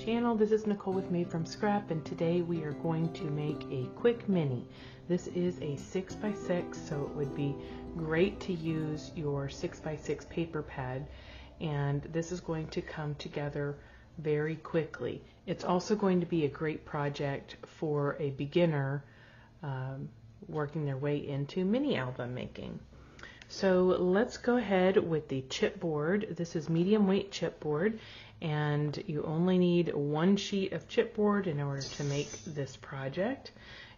channel. This is Nicole with Made from Scrap, and today we are going to make a quick mini. This is a 6x6, so it would be great to use your 6x6 paper pad, and this is going to come together very quickly. It's also going to be a great project for a beginner working their way into mini album making. So let's go ahead with the chipboard. This is medium weight chipboard, and you only need one sheet of chipboard in order to make this project.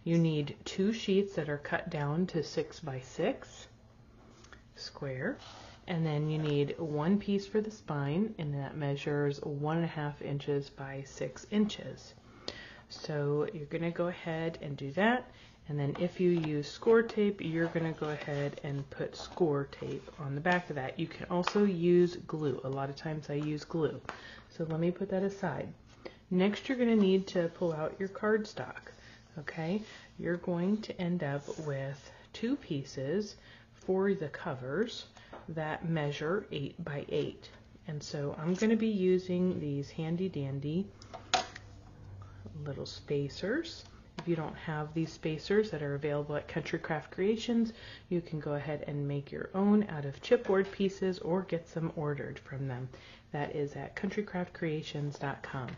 You need 2 sheets that are cut down to 6x6 square, and then you need 1 piece for the spine, and that measures 1.5 inches by 6 inches. So you're going to go ahead and do that. And then if you use score tape, you're going to go ahead and put score tape on the back of that. You can also use glue. A lot of times I use glue. So let me put that aside. Next, you're going to need to pull out your cardstock. Okay, you're going to end up with 2 pieces for the covers that measure 8 by 8. And so I'm going to be using these handy dandy little spacers. If you don't have these spacers that are available at Country Craft Creations, you can go ahead and make your own out of chipboard pieces or get some ordered from them. That is at countrycraftcreations.com.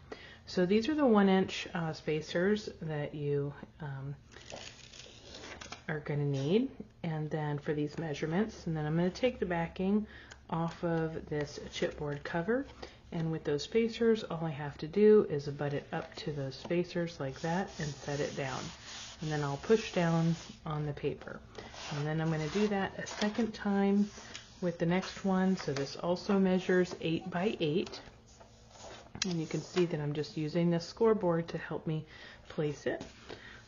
So these are the 1-inch spacers that you are going to need, and then for these measurements, and then I'm going to take the backing off of this chipboard cover. And with those spacers, all I have to do is butt it up to those spacers like that and set it down. And then I'll push down on the paper. And then I'm going to do that a second time with the next one. So this also measures 8 by 8. And you can see that I'm just using the scoreboard to help me place it.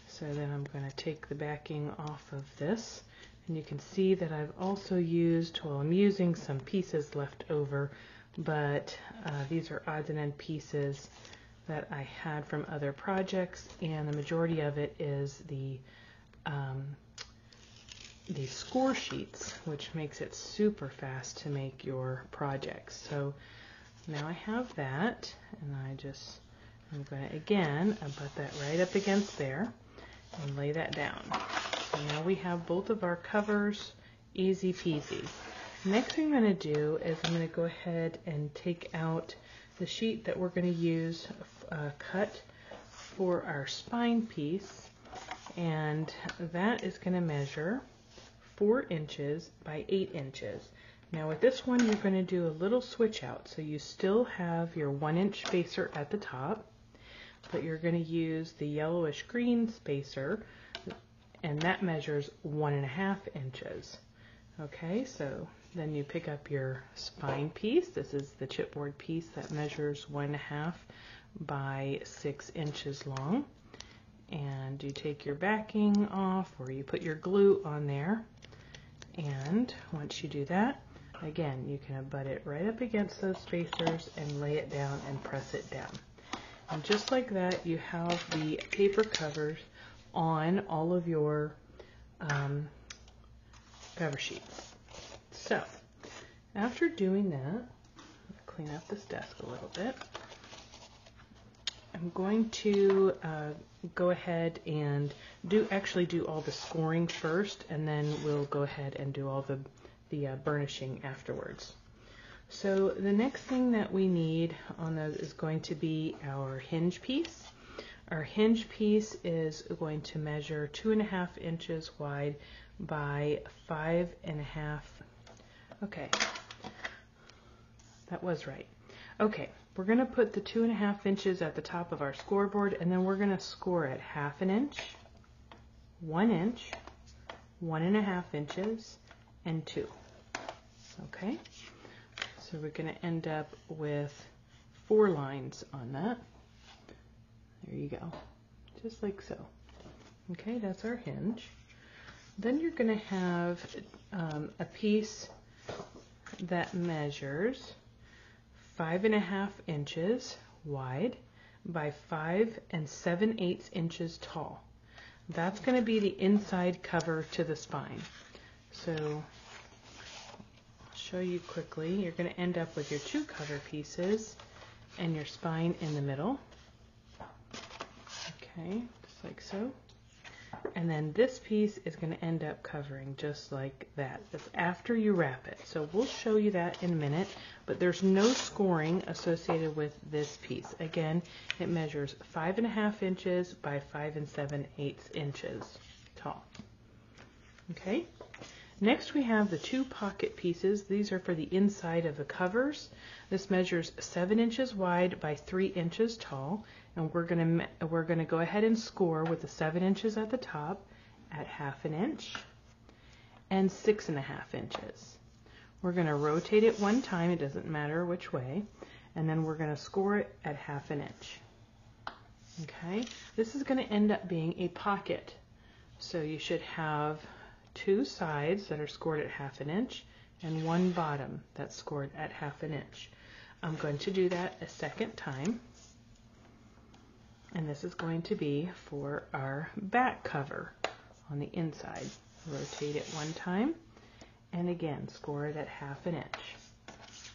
So then I'm going to take the backing off of this. And you can see that I've also used, well, I'm using some pieces left over, but these are odds and end pieces that I had from other projects, and the majority of it is the score sheets, which makes it super fast to make your projects. So now I have that, and I'm going to again butt that right up against there and lay that down. So now we have both of our covers, easy peasy. Next thing I'm going to do is I'm going to go ahead and take out the sheet that we're going to use cut for our spine piece, and that is going to measure 4 inches by 8 inches. Now with this one, you're going to do a little switch out, so you still have your 1-inch spacer at the top, but you're going to use the yellowish green spacer, and that measures 1.5 inches. Okay, so then you pick up your spine piece. This is the chipboard piece that measures 1.5 by 6 inches long. And you take your backing off, or you put your glue on there. And once you do that, again, you can butt it right up against those spacers and lay it down and press it down. And just like that, you have the paper covers on all of your cover sheets. So after doing that, clean up this desk a little bit. I'm going to go ahead and actually do all the scoring first, and then we'll go ahead and do all the burnishing afterwards. So the next thing that we need on those is going to be our hinge piece. Our hinge piece is going to measure 2.5 inches wide by 5.5. Okay, that was right. Okay, we're going to put the 2.5 inches at the top of our scoreboard, and then we're going to score it 1/2 inch, 1 inch, 1.5 inches, and 2. Okay, so we're going to end up with 4 lines on that. There you go, just like so. Okay, that's our hinge. Then you're going to have a piece that measures 5.5 inches wide by 5 7/8 inches tall. That's going to be the inside cover to the spine. So I'll show you quickly. You're going to end up with your 2 cover pieces, and your spine in the middle. Okay, just like so. And then this piece is going to end up covering just like that. That's after you wrap it. So we'll show you that in a minute, but there's no scoring associated with this piece. Again, it measures 5.5 inches by 5 7/8 inches tall. Okay. Next we have the 2 pocket pieces. These are for the inside of the covers. This measures 7 inches wide by 3 inches tall, and we're gonna go ahead and score with the 7 inches at the top at 1/2 inch and 6.5 inches. We're gonna rotate it one time, it doesn't matter which way, and then we're gonna score it at 1/2 inch. Okay, this is gonna end up being a pocket. So you should have 2 sides that are scored at 1/2 inch and 1 bottom that's scored at 1/2 inch. I'm going to do that a second time, and this is going to be for our back cover on the inside. Rotate it one time and again score it at 1/2 inch.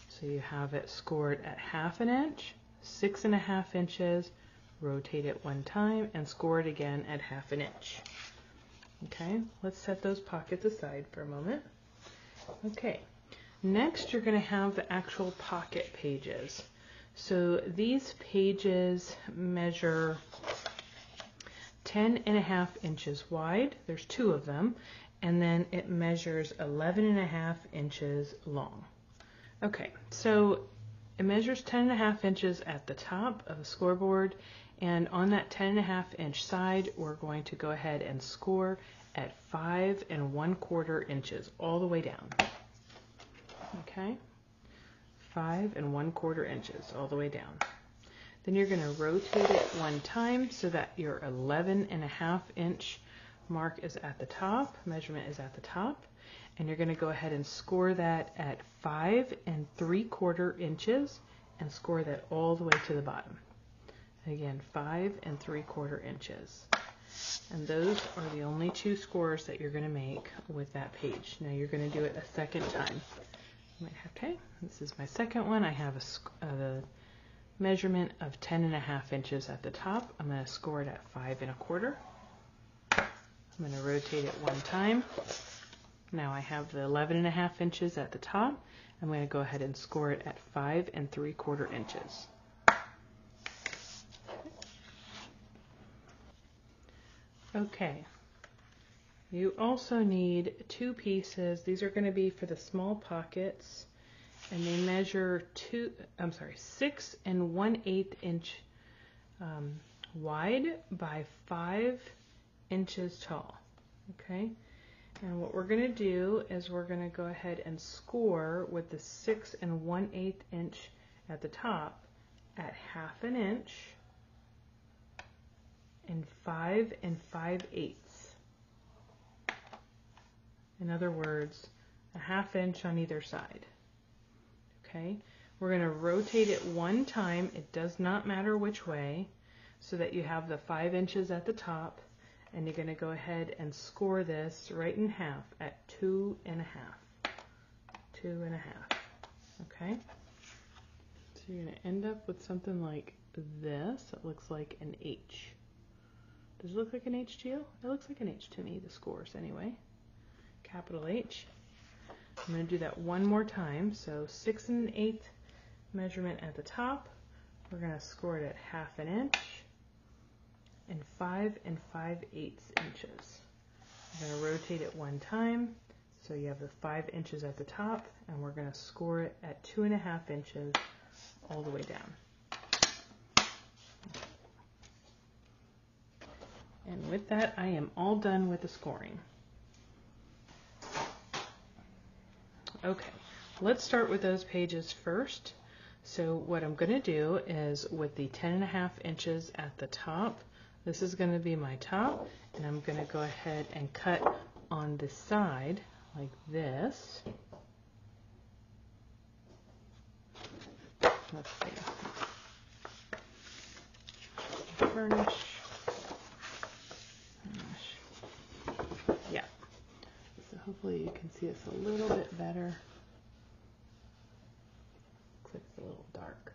So you have it scored at 1/2 inch, 6.5 inches, rotate it one time and score it again at 1/2 inch. Okay, let's set those pockets aside for a moment. Okay, next you're going to have the actual pocket pages. So these pages measure 10.5 inches wide. There's 2 of them, and then it measures 11.5 inches long. Okay, so it measures 10.5 inches at the top of the scoreboard, and on that 10.5 inch side, we're going to go ahead and score at 5 1/4 inches all the way down. Okay, 5 1/4 inches all the way down. Then you're going to rotate it one time so that your 11.5 inch mark is at the top, measurement is at the top, and you're going to go ahead and score that at 5 3/4 inches and score that all the way to the bottom. Again, 5 3/4 inches. And those are the only 2 scores that you're going to make with that page. Now you're going to do it a second time. Okay, this is my second one. I have a measurement of 10.5 inches at the top. I'm going to score it at 5 1/4. I'm going to rotate it one time. Now I have the 11.5 inches at the top. I'm going to go ahead and score it at 5 3/4 inches. Okay, you also need 2 pieces. These are going to be for the small pockets, and they measure 6 1/8 inch wide by 5 inches tall. Okay, and what we're going to do is we're going to go ahead and score with the 6 1/8 inch at the top at 1/2 inch and 5 5/8. In other words, a 1/2 inch on either side. Okay, we're going to rotate it one time. It does not matter which way, so that you have the 5 inches at the top, and you're going to go ahead and score this right in half at 2 1/2. 2 1/2. Okay, so you're going to end up with something like this. It looks like an H. Does it look like an H to you? It looks like an H to me, the scores anyway. Capital H. I'm going to do that one more time. So 6 1/8 measurement at the top. We're going to score it at 1/2 inch and 5 5/8 inches. I'm going to rotate it one time. So you have the 5 inches at the top, and we're going to score it at 2 1/2 inches all the way down. And with that, I am all done with the scoring. Okay, let's start with those pages first. So what I'm going to do is with the 10.5 inches at the top, this is going to be my top, and I'm going to go ahead and cut on the side like this. Let's see. Burnish. Yeah. So hopefully you can see this a little bit better. Looks like it's a little dark.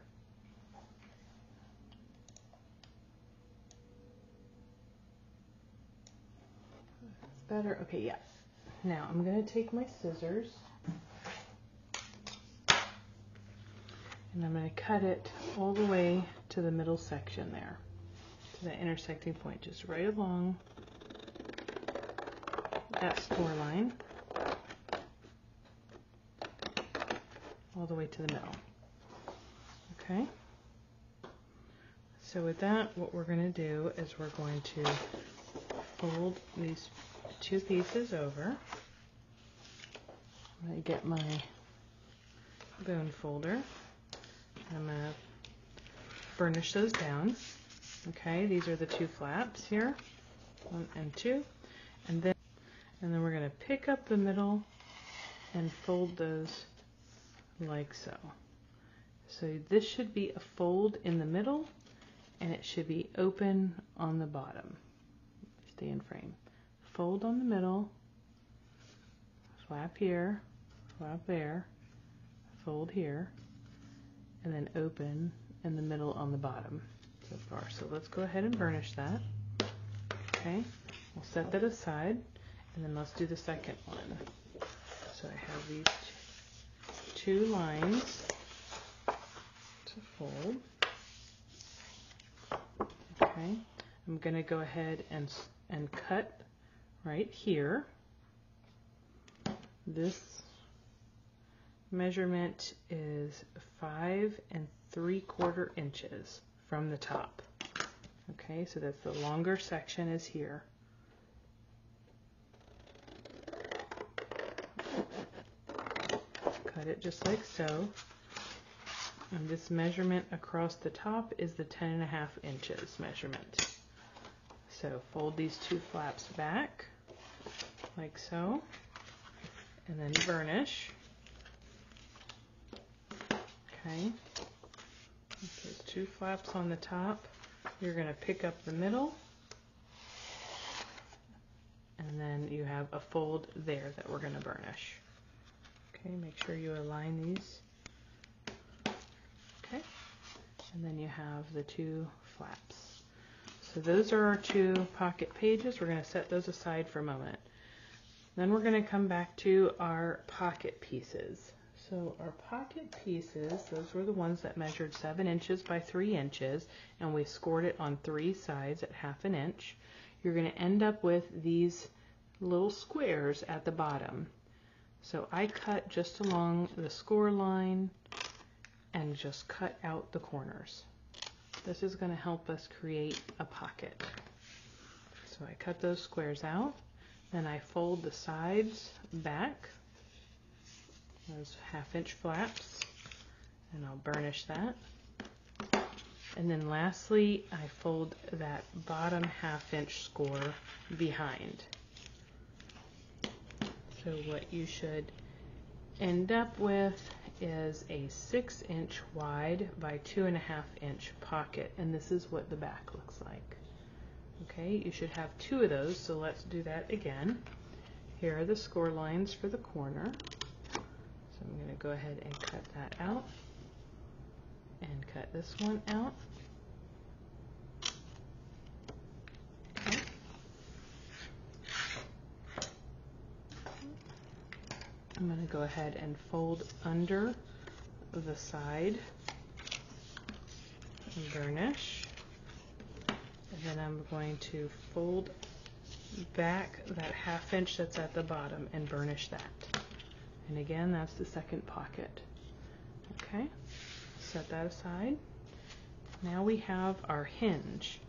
better? Okay, yeah. Now I'm going to take my scissors and I'm going to cut it all the way to the middle section there, to the intersecting point, just right along that score line, all the way to the middle. Okay? So with that, what we're going to do is we're going to fold these two pieces over. I'm going to get my bone folder. I'm going to burnish those down. Okay, these are the two flaps here, 1 and 2, and then we're going to pick up the middle and fold those like so. So this should be a fold in the middle, and it should be open on the bottom. Stay in frame. Fold on the middle, flap here, flap there, fold here, and then open in the middle on the bottom so far. So let's go ahead and burnish that. Okay, we'll set that aside, and then let's do the second one. So I have these two lines to fold. Okay, I'm going to go ahead and cut right here. This measurement is 5 3/4 inches from the top. Okay, so that's the longer section is here. Cut it just like so. And this measurement across the top is the 10.5 inches measurement. So fold these two flaps back like so, and then burnish. Okay, those two flaps on the top, you're going to pick up the middle, and then you have a fold there that we're going to burnish. Okay, make sure you align these. Okay, and then you have the two flaps. So those are our two pocket pages. We're going to set those aside for a moment. Then we're going to come back to our pocket pieces. So our pocket pieces, those were the ones that measured 7 inches by 3 inches, and we scored it on 3 sides at 1/2 inch. You're going to end up with these little squares at the bottom. So I cut just along the score line and just cut out the corners. This is going to help us create a pocket. So I cut those squares out, then I fold the sides back, those 1/2 inch flaps, and I'll burnish that. And then lastly, I fold that bottom 1/2 inch score behind. So what you should end up with is a 6 inch wide by 2.5 inch pocket, and this is what the back looks like. Okay, you should have 2 of those, so let's do that again. Here are the score lines for the corner. So I'm going to go ahead and cut that out and cut this one out. Okay. I'm going to go ahead and fold under the side and burnish. And then I'm going to fold back that 1/2 inch that's at the bottom and burnish that. And again, that's the second pocket. Okay, set that aside. Now we have our hinge.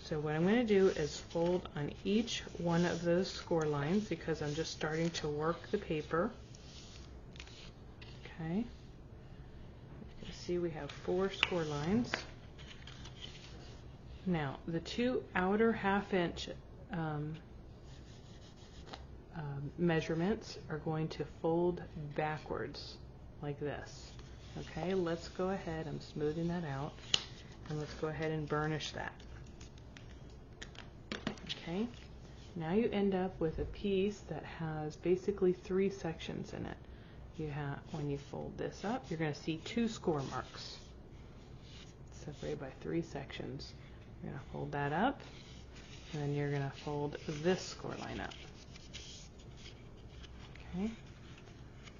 So what I'm going to do is fold on each one of those score lines because I'm just starting to work the paper. Okay, you can see we have 4 score lines. Now the 2 outer 1/2 inch measurements are going to fold backwards like this. Okay, let's go ahead, I'm smoothing that out, and let's go ahead and burnish that. Okay, now you end up with a piece that has basically 3 sections in it. You have, when you fold this up, you're going to see 2 score marks separated by 3 sections. You're going to fold that up, and then you're going to fold this score line up. Okay.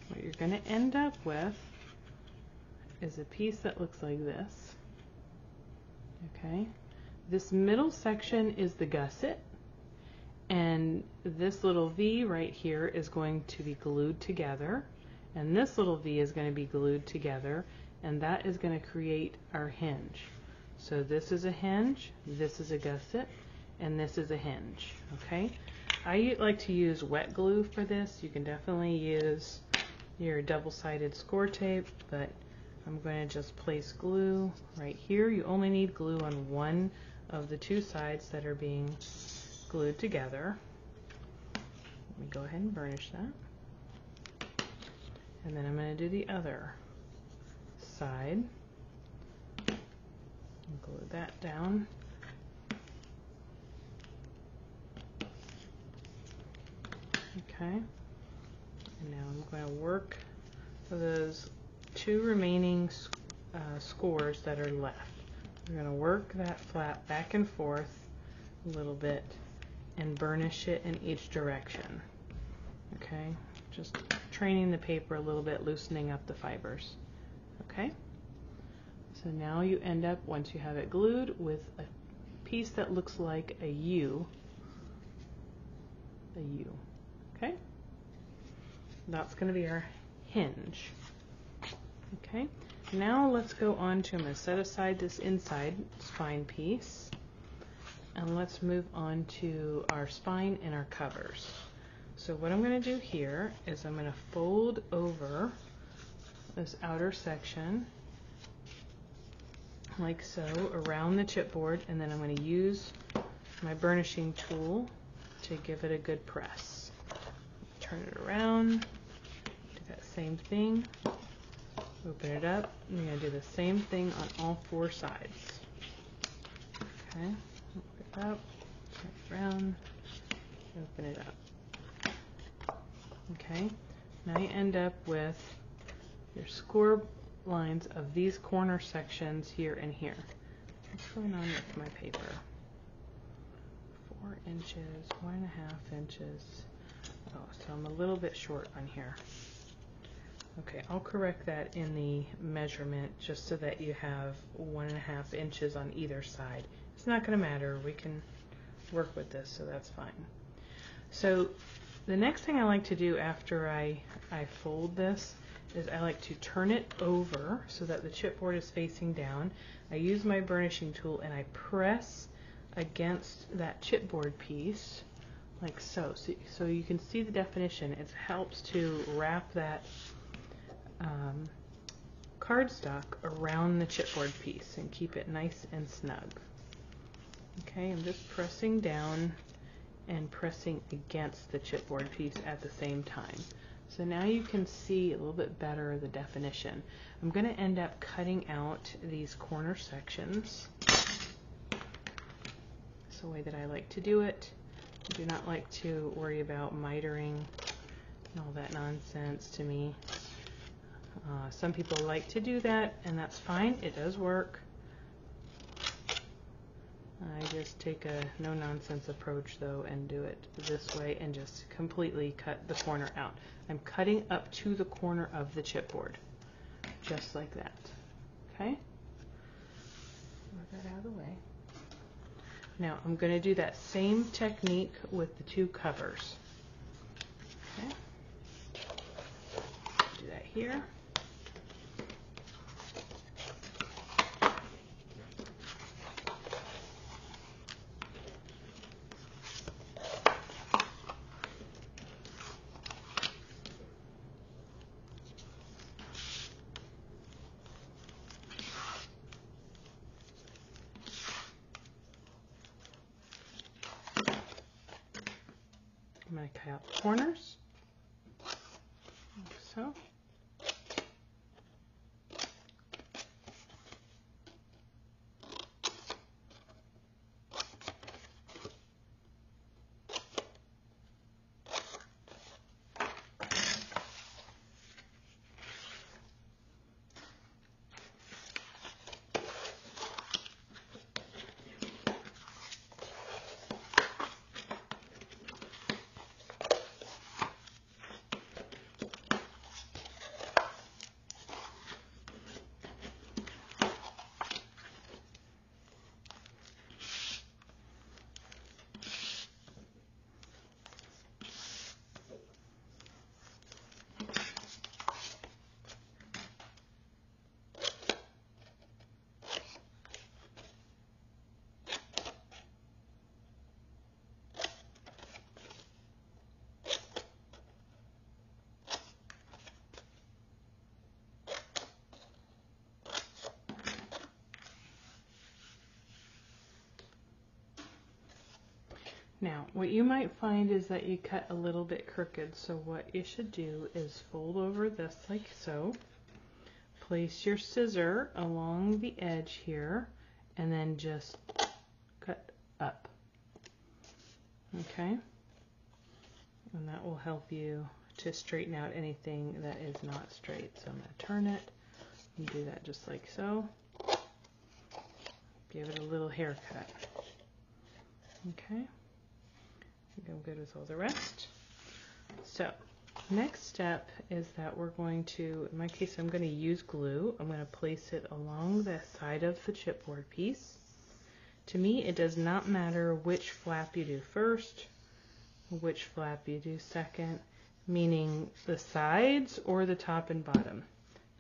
What you're going to end up with is a piece that looks like this. Okay. This middle section is the gusset, and this little V right here is going to be glued together, and this little V is going to be glued together, and that is going to create our hinge. So this is a hinge, this is a gusset, and this is a hinge. Okay. I like to use wet glue for this. You can definitely use your double-sided score tape, but I'm going to just place glue right here. You only need glue on one of the two sides that are being glued together. Let me go ahead and burnish that. And then I'm going to do the other side. And glue that down. Okay. And now I'm going to work those two remaining scores that are left. We're going to work that flap back and forth a little bit and burnish it in each direction. Okay, just training the paper a little bit, loosening up the fibers. Okay, so now you end up, once you have it glued, with a piece that looks like a U. Okay, that's going to be our hinge. Okay, now let's go on to, I'm going to set aside this inside spine piece, and let's move on to our spine and our covers. So what I'm going to do here is I'm going to fold over this outer section like so around the chipboard, and then I'm going to use my burnishing tool to give it a good press. Turn it around, do that same thing. Open it up, and you're going to do the same thing on all four sides. Okay, open it up, turn it around, open it up. Okay, now you end up with your score lines of these corner sections here and here. What's going on with my paper? 4 inches, 1.5 inches. Oh, so I'm a little bit short on here. Okay, I'll correct that in the measurement just so that you have 1.5 inches on either side. It's not going to matter. We can work with this, so that's fine. So the next thing I like to do after I fold this is I like to turn it over so that the chipboard is facing down. I use my burnishing tool and I press against that chipboard piece like so. So you can see the definition. It helps to wrap that cardstock around the chipboard piece and keep it nice and snug. Okay, I'm just pressing down and pressing against the chipboard piece at the same time. So now you can see a little bit better the definition. I'm going to end up cutting out these corner sections. It's the way that I like to do it. I do not like to worry about mitering and all that nonsense to me. Some people like to do that, and that's fine. It does work. I just take a no-nonsense approach, though, and do it this way and just completely cut the corner out. I'm cutting up to the corner of the chipboard, just like that. Okay? Move that out of the way. Now, I'm going to do that same technique with the two covers. Okay? Do that here. I'm going to cut out the corners, like so. Now, what you might find is that you cut a little bit crooked, so what you should do is fold over this like so. Place your scissor along the edge here, and then just cut up. Okay? And that will help you to straighten out anything that is not straight. So I'm going to turn it and do that just like so. Give it a little haircut. Okay? I think I'm good with all the rest. So, next step is that we're going to, in my case, I'm going to use glue. I'm going to place it along the side of the chipboard piece. To me, it does not matter which flap you do first, which flap you do second, meaning the sides or the top and bottom.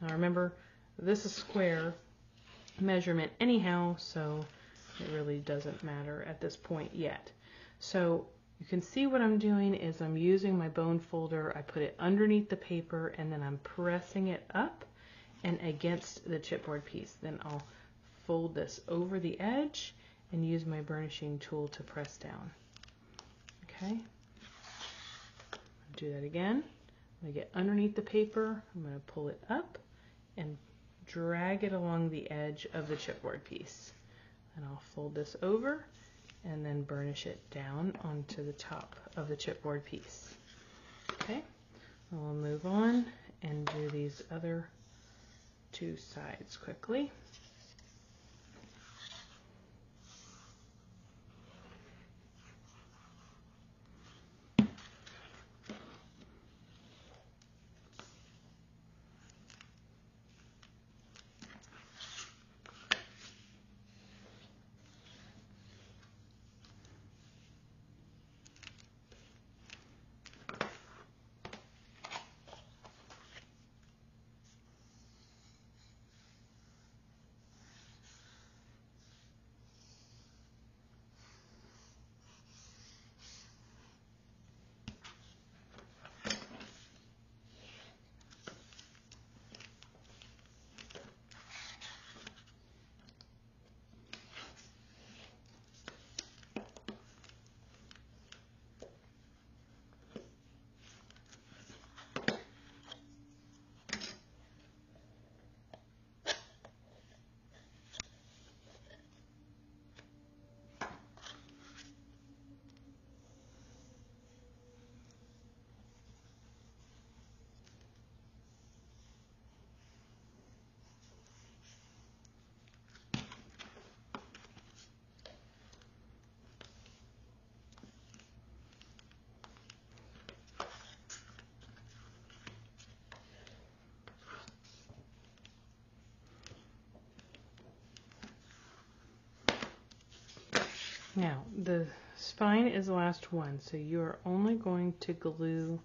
Now remember, this is square measurement anyhow, so it really doesn't matter at this point yet. So you can see what I'm doing is I'm using my bone folder, I put it underneath the paper, and then I'm pressing it up and against the chipboard piece. Then I'll fold this over the edge and use my burnishing tool to press down. Okay? Do that again. I'm going to get underneath the paper, I'm going to pull it up and drag it along the edge of the chipboard piece. And I'll fold this over and then burnish it down onto the top of the chipboard piece. Okay, we'll move on and do these other two sides quickly. Now, the spine is the last one, so you're only going to glue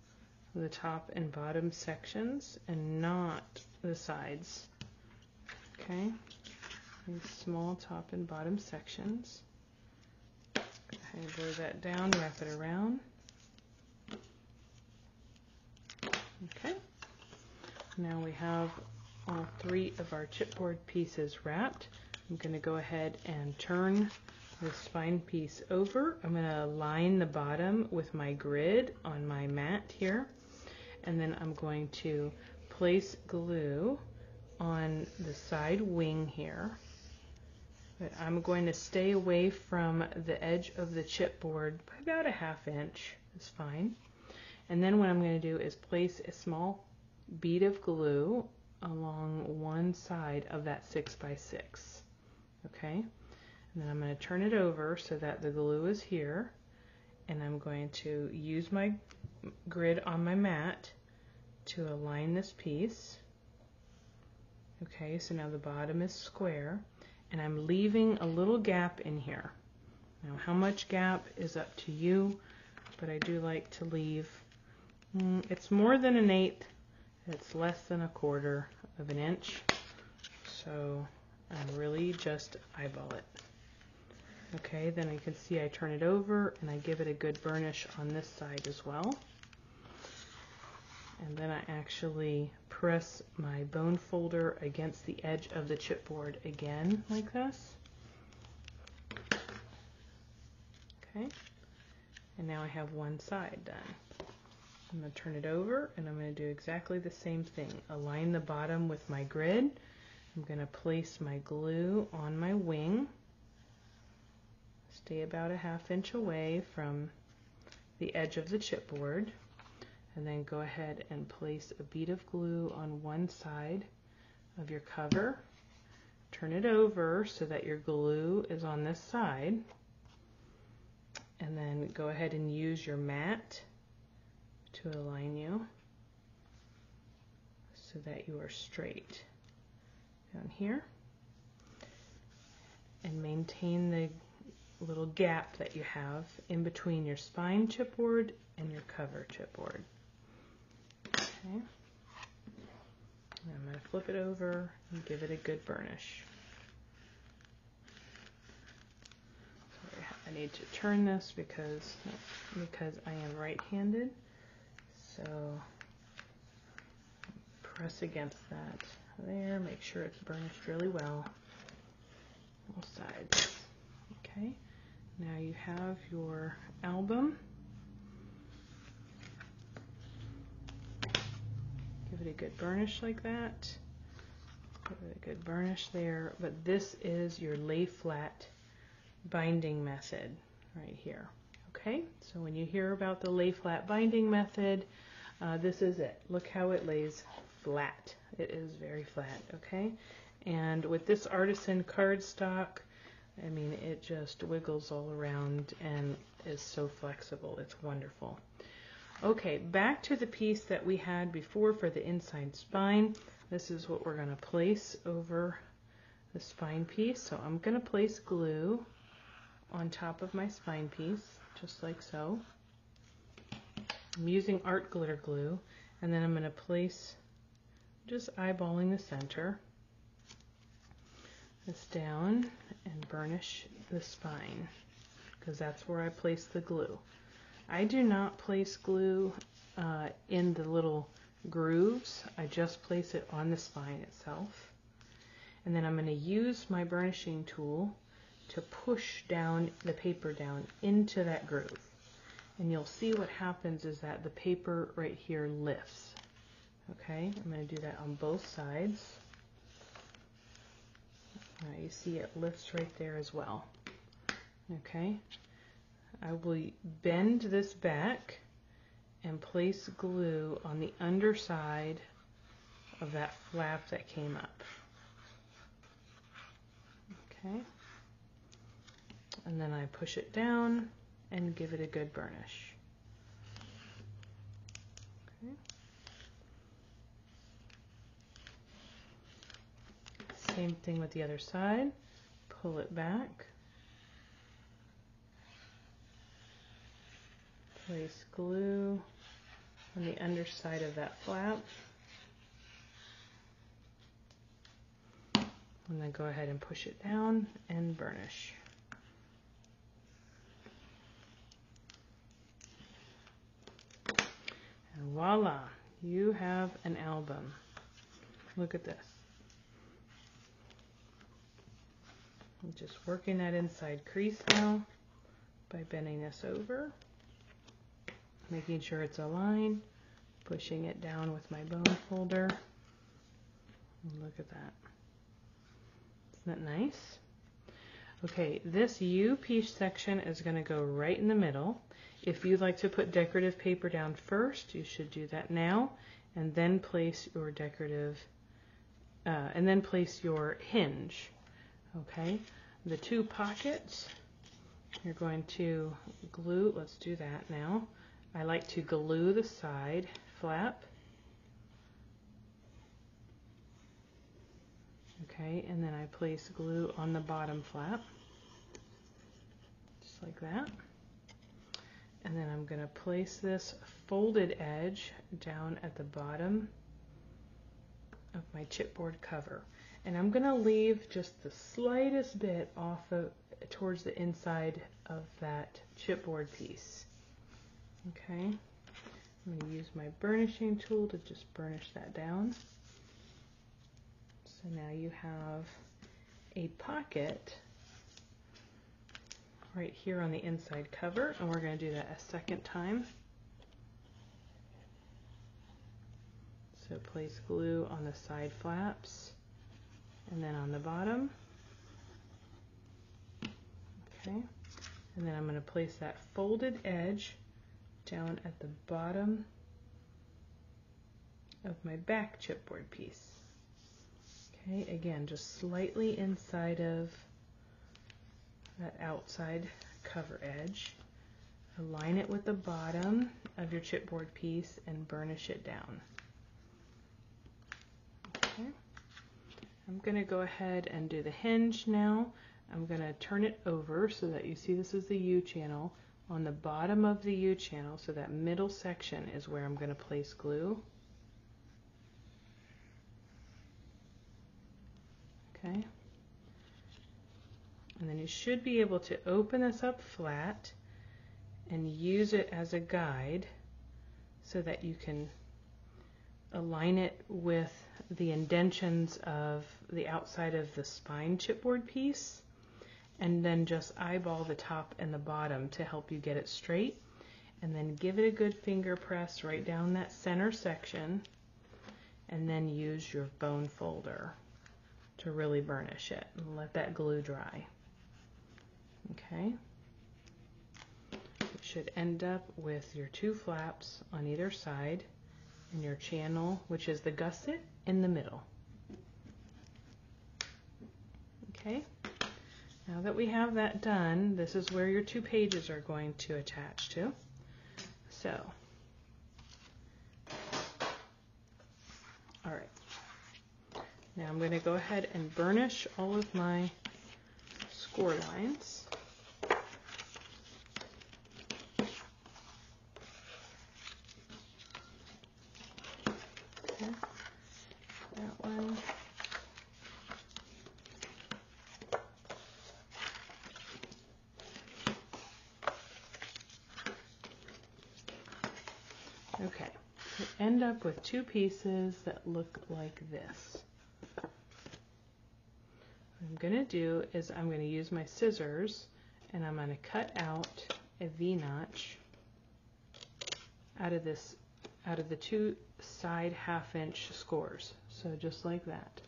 the top and bottom sections and not the sides. Okay? These small top and bottom sections. Okay, glue that down, wrap it around. Okay. Now we have all three of our chipboard pieces wrapped. I'm going to go ahead and turn the spine piece over. I'm going to line the bottom with my grid on my mat here, and then I'm going to place glue on the side wing here. But I'm going to stay away from the edge of the chipboard by about a ½ inch. Is fine. And then what I'm going to do is place a small bead of glue along one side of that 6x6. Okay? And then I'm going to turn it over so that the glue is here, and I'm going to use my grid on my mat to align this piece. Okay, so now the bottom is square, and I'm leaving a little gap in here. Now, how much gap is up to you, but I do like to leave, it's more than 1/8, it's less than 1/4 of an inch, so I really just eyeball it. Okay, then you can see I turn it over and I give it a good burnish on this side as well. And then I actually press my bone folder against the edge of the chipboard again, like this. Okay, And now I have one side done. I'm going to turn it over and I'm going to do exactly the same thing. Align the bottom with my grid. I'm going to place my glue on my wing. Stay about a 1/2 inch away from the edge of the chipboard. And then go ahead and place a bead of glue on one side of your cover. Turn it over so that your glue is on this side. And then go ahead and use your mat to align you so that you are straight down here. And maintain the little gap that you have in between your spine chipboard and your cover chipboard. Okay. And I'm going to flip it over and give it a good burnish. Sorry, I need to turn this because I am right-handed. So press against that there, make sure it's burnished really well, all sides. Okay, now you have your album. Give it a good burnish like that. Give it a good burnish there, but this is your lay flat binding method right here. Okay, so when you hear about the lay flat binding method, this is it. Look how it lays flat. It is very flat, okay? And with this artisan cardstock, I mean, it just wiggles all around and is so flexible. It's wonderful. Okay, back to the piece that we had before for the inside spine. This is what we're going to place over the spine piece. So I'm going to place glue on top of my spine piece, just like so. I'm using art glitter glue, and then I'm going to place, just eyeballing the center, this down and burnish the spine, because that's where I place the glue. I do not place glue in the little grooves. I just place it on the spine itself. And then I'm going to use my burnishing tool to push down the paper down into that groove. And you'll see what happens is that the paper right here lifts. Okay, I'm going to do that on both sides. You see it lifts right there as well. Okay, I will bend this back and place glue on the underside of that flap that came up. Okay, and then I push it down and give it a good burnish. Okay. Same thing with the other side. Pull it back. Place glue on the underside of that flap. And then go ahead and push it down and burnish. And voila, you have an album. Look at this. I'm just working that inside crease now by bending this over, making sure it's aligned, pushing it down with my bone folder. And look at that. Isn't that nice? Okay, this U piece section is going to go right in the middle. If you'd like to put decorative paper down first, you should do that now, and then place your decorative, and then place your hinge. Okay, the two pockets, you're going to glue. Let's do that now. I like to glue the side flap. Okay, and then I place glue on the bottom flap, just like that. And then I'm going to place this folded edge down at the bottom of my chipboard cover. And I'm going to leave just the slightest bit off of, towards the inside of that chipboard piece. Okay, I'm going to use my burnishing tool to just burnish that down. So now you have a pocket right here on the inside cover, and we're going to do that a second time. So place glue on the side flaps and then on the bottom. Okay, and then I'm going to place that folded edge down at the bottom of my back chipboard piece. Okay, again, just slightly inside of that outside cover edge. Align it with the bottom of your chipboard piece and burnish it down. Okay, I'm going to go ahead and do the hinge now. I'm going to turn it over so that you see this is the U channel. On the bottom of the U channel, so that middle section is where I'm going to place glue. Okay, and then you should be able to open this up flat and use it as a guide so that you can align it with the indentions of the outside of the spine chipboard piece, and then just eyeball the top and the bottom to help you get it straight, and then give it a good finger press right down that center section, and then use your bone folder to really burnish it and let that glue dry. Okay, you should end up with your two flaps on either side and your channel, which is the gusset, in the middle. Okay, now that we have that done, this is where your two pages are going to attach to. So, all right. Now I'm going to go ahead and burnish all of my score lines. Okay, that one. Okay, you end up with two pieces that look like this. What I'm going to do is I'm going to use my scissors and I'm going to cut out a V-notch out of the two side half-inch scores. So just like that.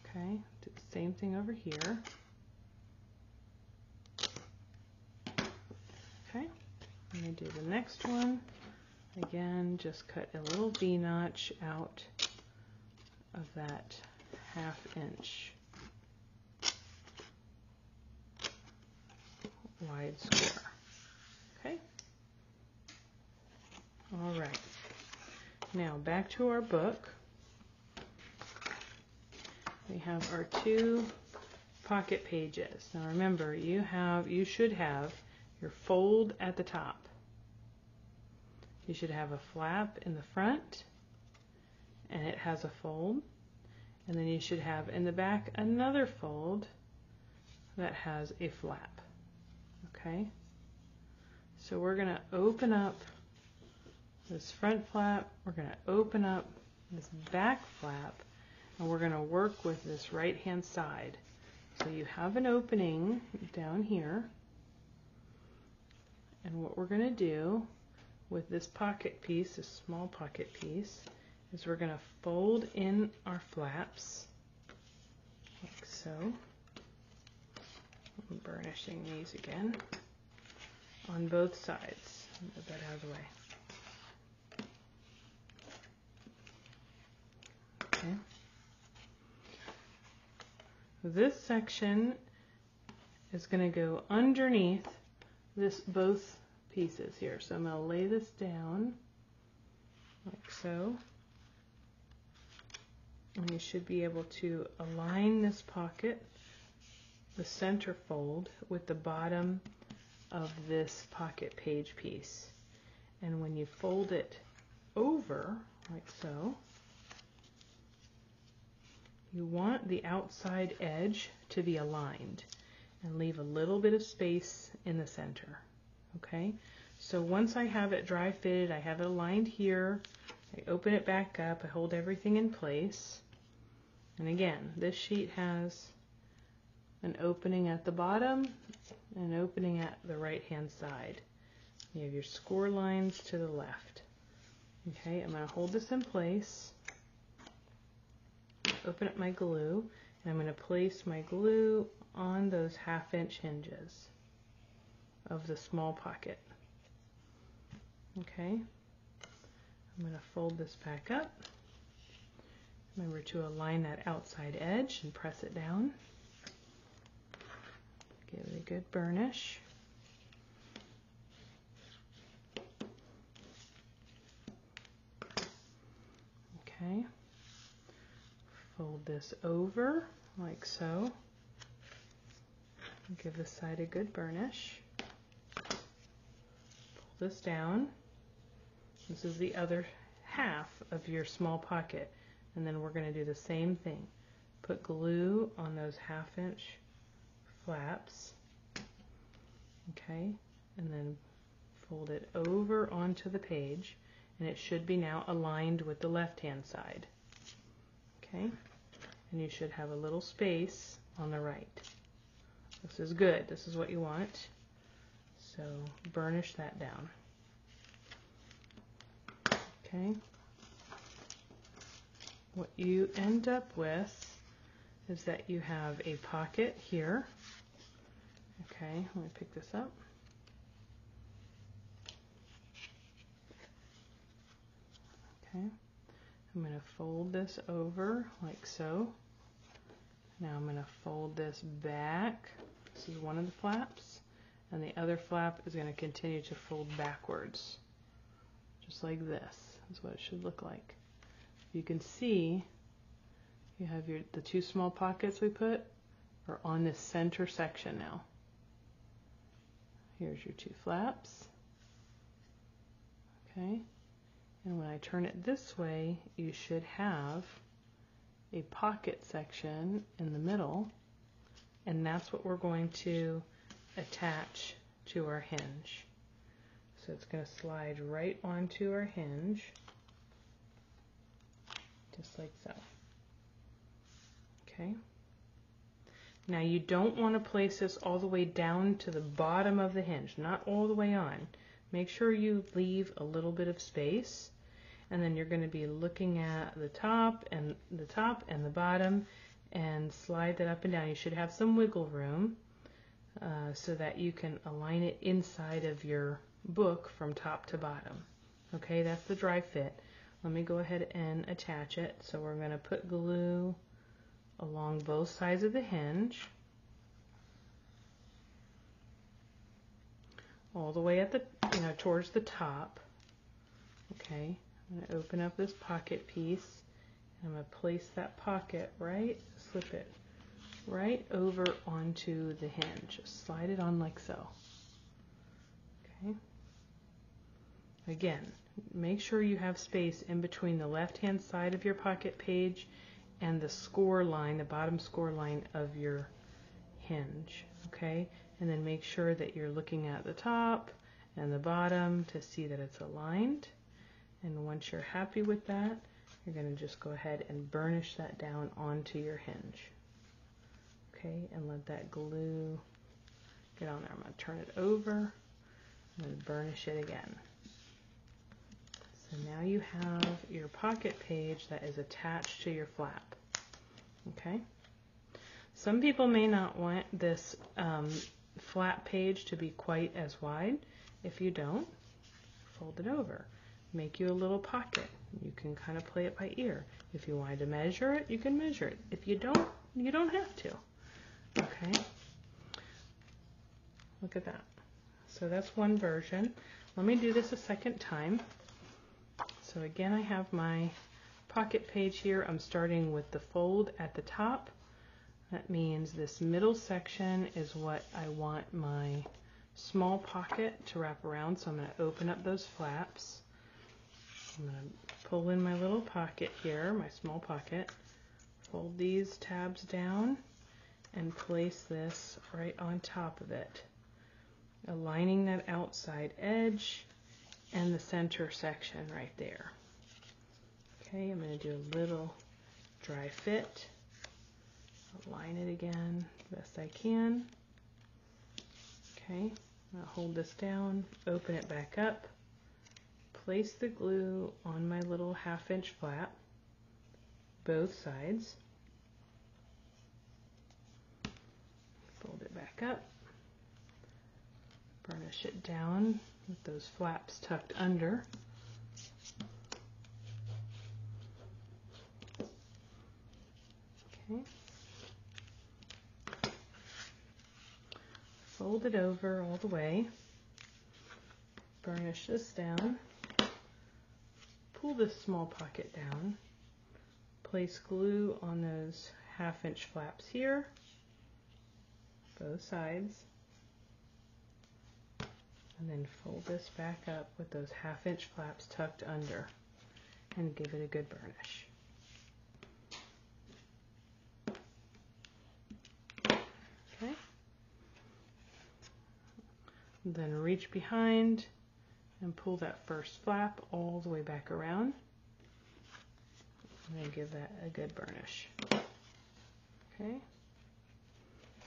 Okay, do the same thing over here. Okay, I'm going to do the next one. Again, just cut a little V-notch out of that half-inch wide score. Okay. All right. Now back to our book. We have our two pocket pages. Now remember, you should have your fold at the top. You should have a flap in the front, and it has a fold. And then you should have in the back another fold that has a flap. Okay? So we're going to open up this front flap, we're going to open up this back flap, and we're going to work with this right hand side. So you have an opening down here, and what we're going to do with this pocket piece, this small pocket piece, is we're going to fold in our flaps like so. I'm burnishing these again on both sides. Get that out of the way. Okay. This section is going to go underneath both pieces here. So I'm going to lay this down like so. And you should be able to align this pocket, the center fold, with the bottom of this pocket page piece. And when you fold it over like so, you want the outside edge to be aligned and leave a little bit of space in the center. Okay, so once I have it dry fitted, I have it aligned here, I open it back up, I hold everything in place, and again, this sheet has an opening at the bottom and opening at the right hand side. You have your score lines to the left. Okay, I'm going to hold this in place, open up my glue, and I'm going to place my glue on those 1/2 inch hinges of the small pocket. Okay, I'm going to fold this back up. Remember to align that outside edge and press it down. Give it a good burnish. Okay, fold this over like so. Give this side a good burnish. Pull this down. This is the other half of your small pocket, and then we're going to do the same thing. Put glue on those 1/2 inch flaps, okay, and then fold it over onto the page, and it should be now aligned with the left hand side, okay, and you should have a little space on the right. This is good, this is what you want, so burnish that down. Okay, what you end up with is that you have a pocket here. Okay, let me pick this up. Okay, I'm going to fold this over like so. Now I'm going to fold this back. This is one of the flaps, and the other flap is going to continue to fold backwards, just like this. That's what it should look like. You can see you have the 2 small pockets we put are on this center section now. Here's your 2 flaps. Okay, and when I turn it this way, you should have a pocket section in the middle, and that's what we're going to attach to our hinge. So it's going to slide right onto our hinge, just like so. Okay. Now you don't want to place this all the way down to the bottom of the hinge, not all the way on. Make sure you leave a little bit of space, and then you're going to be looking at the top and the bottom, and slide that up and down. You should have some wiggle room so that you can align it inside of your book from top to bottom. Okay, that's the dry fit. Let me go ahead and attach it. So we're going to put glue along both sides of the hinge, all the way at the, towards the top. Okay, I'm going to open up this pocket piece, and I'm going to place that pocket slip it right over onto the hinge. Just slide it on like so. Okay. Again, make sure you have space in between the left-hand side of your pocket page and the score line, the bottom score line of your hinge. Okay, and then make sure that you're looking at the top and the bottom to see that it's aligned. And once you're happy with that, you're going to just go ahead and burnish that down onto your hinge. Okay, and let that glue get on there. I'm going to turn it over and burnish it again. So now you have your pocket page that is attached to your flap. Okay. Some people may not want this flap page to be quite as wide. If you don't, fold it over. Make you a little pocket. You can kind of play it by ear. If you wanted to measure it, you can measure it. If you don't, you don't have to. Okay. Look at that. So that's one version. Let me do this a second time. So again, I have my pocket page here. I'm starting with the fold at the top. That means this middle section is what I want my small pocket to wrap around. So I'm going to open up those flaps. I'm going to pull in my little pocket here, my small pocket, fold these tabs down, and place this right on top of it, aligning that outside edge and the center section right there. Okay, I'm going to do a little dry fit, align it again best I can, Okay, I'll hold this down, open it back up, place the glue on my little 1/2 inch flap, both sides, fold it back up, burnish it down with those flaps tucked under. Okay. Fold it over all the way, burnish this down, pull this small pocket down, place glue on those 1/2 inch flaps here, both sides, and then fold this back up with those 1/2 inch flaps tucked under and give it a good burnish. Okay. Then reach behind and pull that first flap all the way back around and then give that a good burnish. Okay.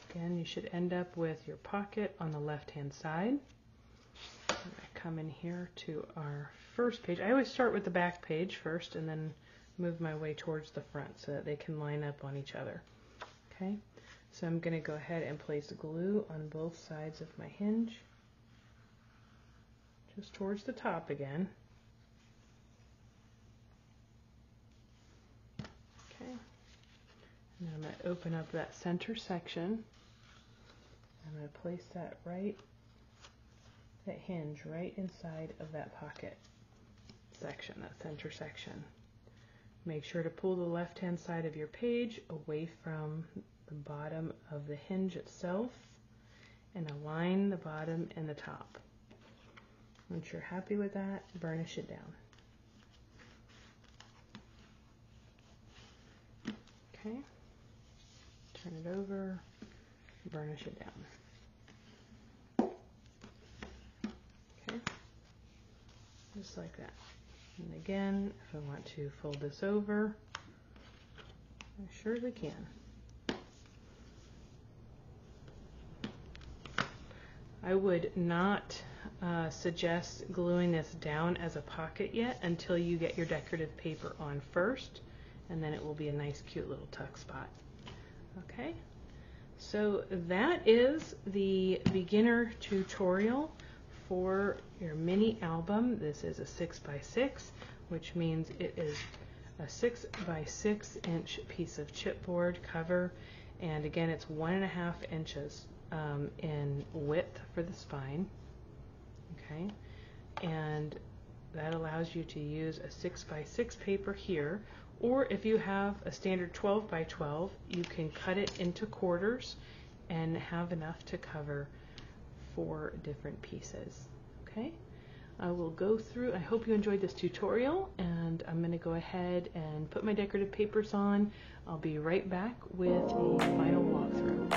Again, you should end up with your pocket on the left-hand side. I'm going to come in here to our first page. I always start with the back page first and then move my way towards the front so that they can line up on each other. Okay, so I'm going to go ahead and place glue on both sides of my hinge, just towards the top again. Okay, and I'm going to open up that center section. I'm going to place that hinge right inside of that pocket section, that center section. Make sure to pull the left-hand side of your page away from the bottom of the hinge itself and align the bottom and the top. Once you're happy with that, burnish it down. Okay, turn it over, burnish it down. Okay, just like that. And again, if I want to fold this over, I surely can. I would not suggest gluing this down as a pocket yet until you get your decorative paper on first, and then it will be a nice cute little tuck spot. Okay, so that is the beginner tutorial for your mini album. This is a 6x6, which means it is a 6x6 inch piece of chipboard cover, and again it's 1.5 inches in width for the spine. Okay, and that allows you to use a 6x6 paper here, or if you have a standard 12x12, you can cut it into quarters and have enough to cover 4 different pieces. Okay, I will go through. I hope you enjoyed this tutorial, and I'm going to go ahead and put my decorative papers on. I'll be right back with a final walkthrough.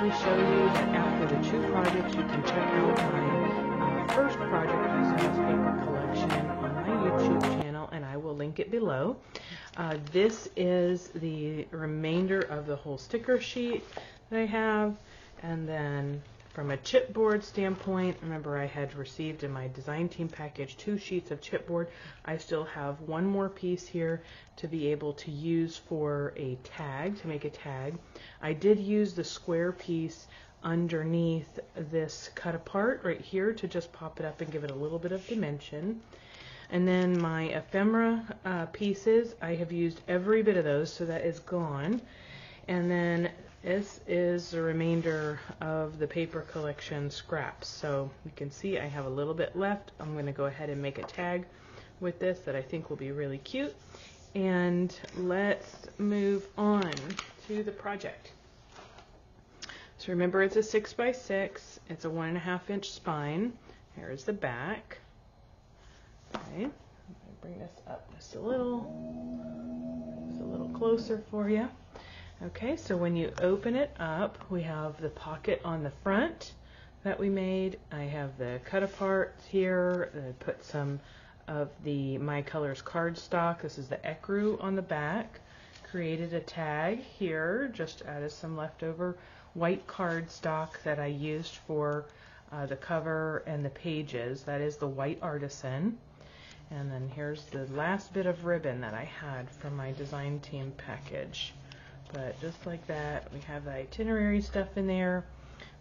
quickly show you that after the 2 projects, you can check out my first project using this paper collection on my YouTube channel, and I will link it below. This is the remainder of the whole sticker sheet that I have, and then from a chipboard standpoint, remember I had received in my design team package 2 sheets of chipboard. I still have 1 more piece here to be able to use for a tag, to make a tag. I did use the square piece underneath this cut apart right here to just pop it up and give it a little bit of dimension. And then my ephemera pieces, I have used every bit of those, so that is gone. And then this is the remainder of the paper collection scraps. So you can see I have a little bit left. I'm going to go ahead and make a tag with this that I think will be really cute. And let's move on to the project. So remember, it's a 6x6. It's a 1.5 inch spine. Here's the back. Okay, bring this up just a little closer for you. Okay, so when you open it up, we have the pocket on the front that we made. I have the cut apart here. I put some of the My Colors cardstock. This is the ecru on the back. Created a tag here, just added some leftover white cardstock that I used for the cover and the pages. That is the White Artisan. And then here's the last bit of ribbon that I had from my design team package. But just like that, we have the itinerary stuff in there.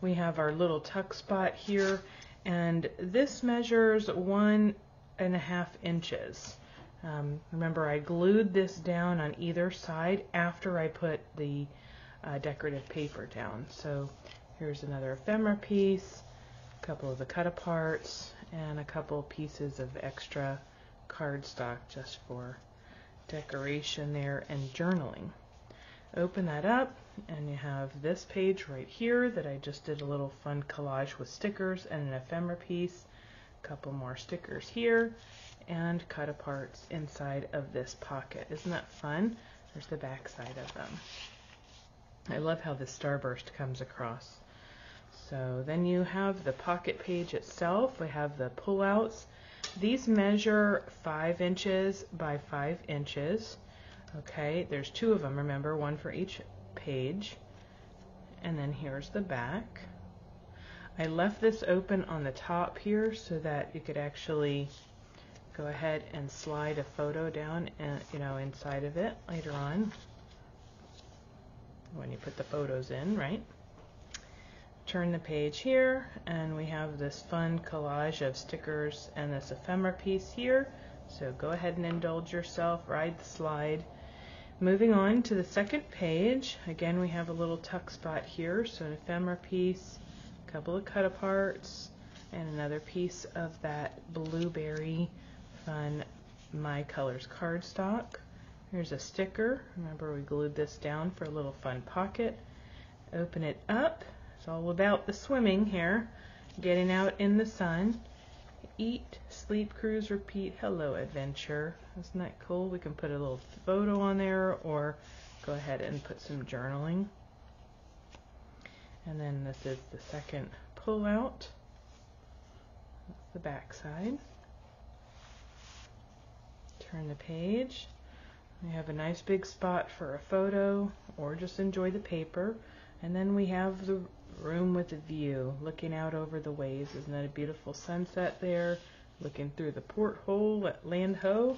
We have our little tuck spot here, and this measures 1.5 inches. Remember, I glued this down on either side after I put the decorative paper down. So here's another ephemera piece, a couple of the cut aparts, and a couple pieces of extra cardstock just for decoration there and journaling. Open that up, and you have this page right here that I just did a little fun collage with stickers and an ephemera piece, a couple more stickers here, and cut aparts inside of this pocket. Isn't that fun? There's the back side of them. I love how the starburst comes across. So then you have the pocket page itself. We have the pullouts. These measure 5 inches by 5 inches. Okay, there's 2 of them, remember, 1 for each page. And then here's the back. I left this open on the top here so that you could actually go ahead and slide a photo down and, inside of it later on when you put the photos in, right? Turn the page here, and we have this fun collage of stickers and this ephemera piece here. So go ahead and indulge yourself, ride the slide. Moving on to the second page, again we have a little tuck spot here, so an ephemera piece, a couple of cut aparts, and another piece of that blueberry fun My Colors cardstock. Here's a sticker. Remember, we glued this down for a little fun pocket. Open it up. It's all about the swimming here, getting out in the sun. Eat, sleep, cruise, repeat, hello adventure. Isn't that cool? We can put a little photo on there or go ahead and put some journaling. And then this is the second pull out. That's the back side. Turn the page. We have a nice big spot for a photo or just enjoy the paper. And then we have the room with a view, looking out over the waves. Isn't that a beautiful sunset there? Looking through the porthole at Land Ho.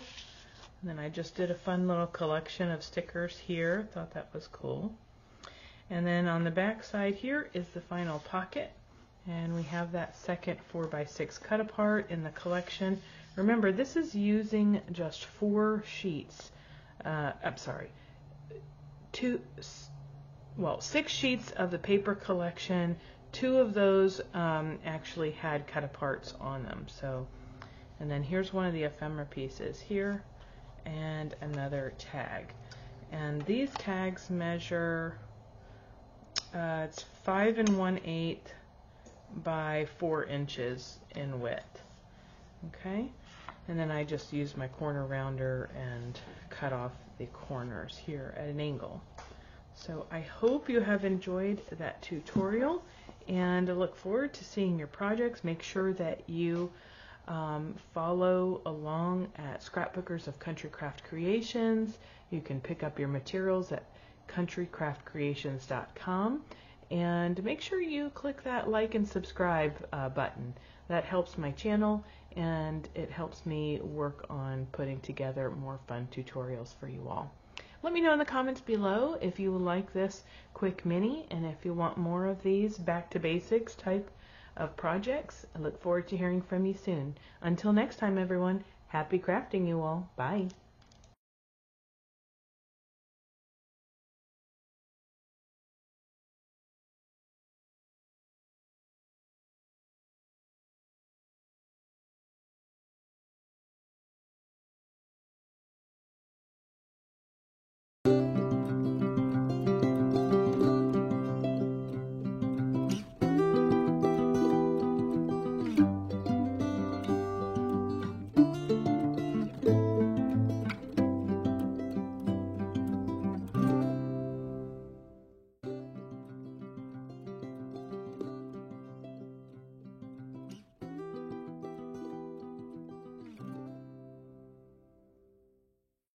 And then I just did a fun little collection of stickers here. Thought that was cool. And then on the back side here is the final pocket. And we have that second 4x6 cut apart in the collection. Remember, this is using just 4 sheets. I'm sorry, 6 sheets of the paper collection. 2 of those actually had cut aparts on them. So, and then here's one of the ephemera pieces here, and another tag. And these tags measure, it's 5 1/8 by 4 inches in width. Okay, and then I just used my corner rounder and cut off the corners here at an angle. So I hope you have enjoyed that tutorial, and I look forward to seeing your projects. Make sure that you follow along at Scrapbookers of Country Craft Creations. You can pick up your materials at countrycraftcreations.com, and make sure you click that like and subscribe button. That helps my channel, and it helps me work on putting together more fun tutorials for you all. Let me know in the comments below if you like this quick mini, and if you want more of these back to basics type of projects. I look forward to hearing from you soon. Until next time, everyone, happy crafting you all. Bye.